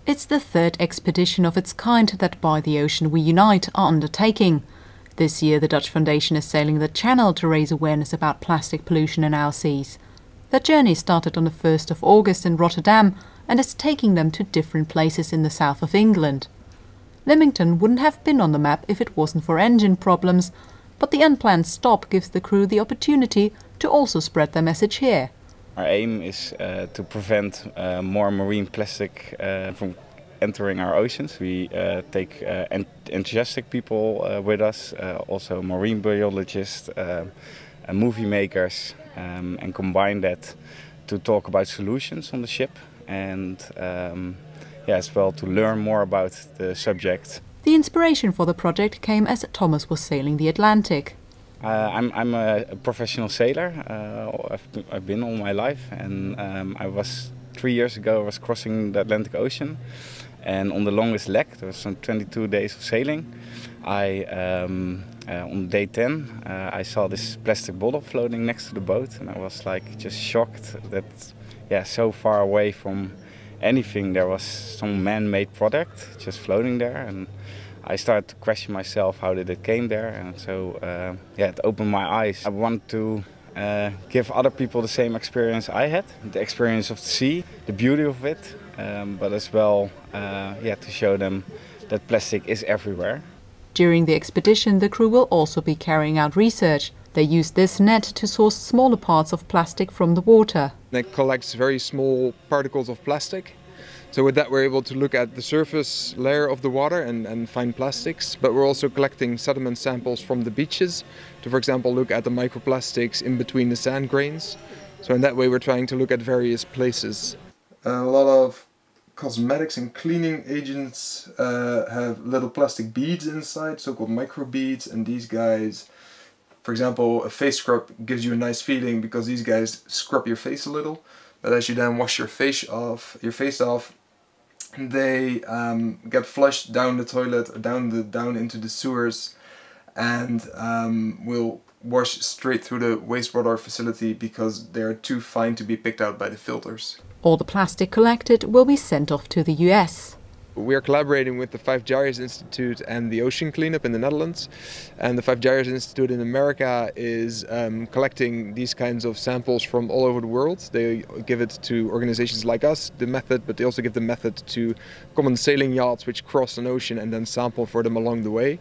It's the third expedition of its kind that By the Ocean We Unite are undertaking. This year the Dutch Foundation is sailing the Channel to raise awareness about plastic pollution in our seas. Their journey started on the 1st of August in Rotterdam and is taking them to different places in the south of England. Lymington wouldn't have been on the map if it wasn't for engine problems, but the unplanned stop gives the crew the opportunity to also spread their message here. Our aim is to prevent more marine plastic from entering our oceans. We take enthusiastic people with us, also marine biologists, movie makers, and combine that to talk about solutions on the ship and as well to learn more about the subject. The inspiration for the project came as Thomas was sailing the Atlantic. I'm a professional sailor. I've been all my life, and 3 years ago I was crossing the Atlantic Ocean, and on the longest leg, there was some 22 days of sailing. On day 10 I saw this plastic bottle floating next to the boat, and I was like just shocked that so far away from anything there was some man-made product just floating there. And I started to question myself, how did it came there? And so it opened my eyes. I want to give other people the same experience I had, the experience of the sea, the beauty of it, but as well to show them that plastic is everywhere. During the expedition, the crew will also be carrying out research. They use this net to source smaller parts of plastic from the water. It collects very small particles of plastic. So with that we're able to look at the surface layer of the water and find plastics, but we're also collecting sediment samples from the beaches to, for example, look at the microplastics in between the sand grains. So in that way we're trying to look at various places. A lot of cosmetics and cleaning agents have little plastic beads inside, so-called microbeads, and these guys, for example, a face scrub gives you a nice feeling because these guys scrub your face a little, but as you then wash your face off, they get flushed down the toilet, down into the sewers, and will wash straight through the wastewater facility because they're too fine to be picked out by the filters. All the plastic collected will be sent off to the US. We are collaborating with the Five Gyres Institute and the Ocean Cleanup in the Netherlands. And the Five Gyres Institute in America is collecting these kinds of samples from all over the world. They give it to organizations like us, the method, but they also give the method to common sailing yachts which cross an ocean and then sample for them along the way.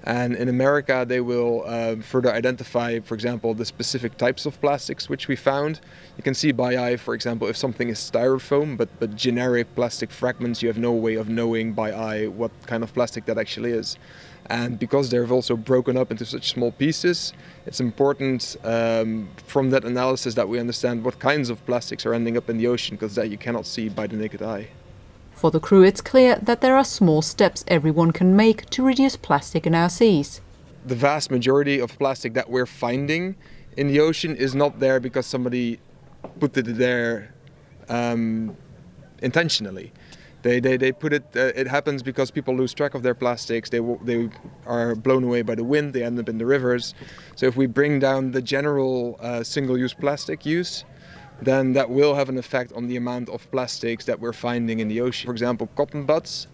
And in America they will further identify, for example, the specific types of plastics which we found. You can see by eye, for example, if something is styrofoam, but generic plastic fragments, you have no way of knowing by eye what kind of plastic that actually is. And because they're also broken up into such small pieces, it's important from that analysis that we understand what kinds of plastics are ending up in the ocean, because that you cannot see by the naked eye. For the crew, it's clear that there are small steps everyone can make to reduce plastic in our seas. The vast majority of plastic that we're finding in the ocean is not there because somebody put it there intentionally. They put it, it happens because people lose track of their plastics, they are blown away by the wind, they end up in the rivers. So if we bring down the general single-use plastic use, then that will have an effect on the amount of plastics that we're finding in the ocean. For example, cotton buds.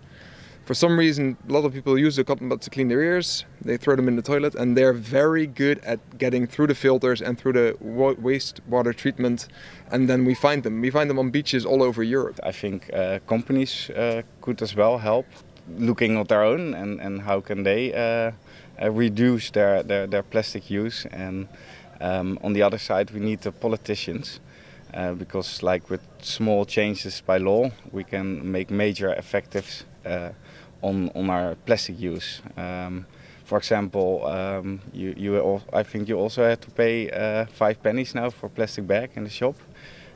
For some reason, a lot of people use the cotton buds to clean their ears. They throw them in the toilet, and they're very good at getting through the filters and through the wastewater treatment, and then we find them. We find them on beaches all over Europe. I think companies could as well help looking at their own and how can they reduce their plastic use. And on the other side, we need the politicians. Because like with small changes by law, we can make major effectives on our plastic use. For example, I think you also have to pay 5 pennies now for a plastic bag in the shop,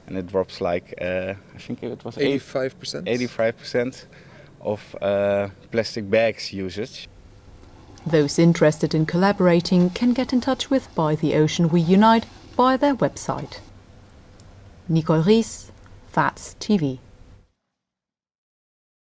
and it drops like I think it was 85%. 85% of plastic bags usage. Those interested in collaborating can get in touch with By the Ocean We Unite via their website. Nicole Ris, That's TV.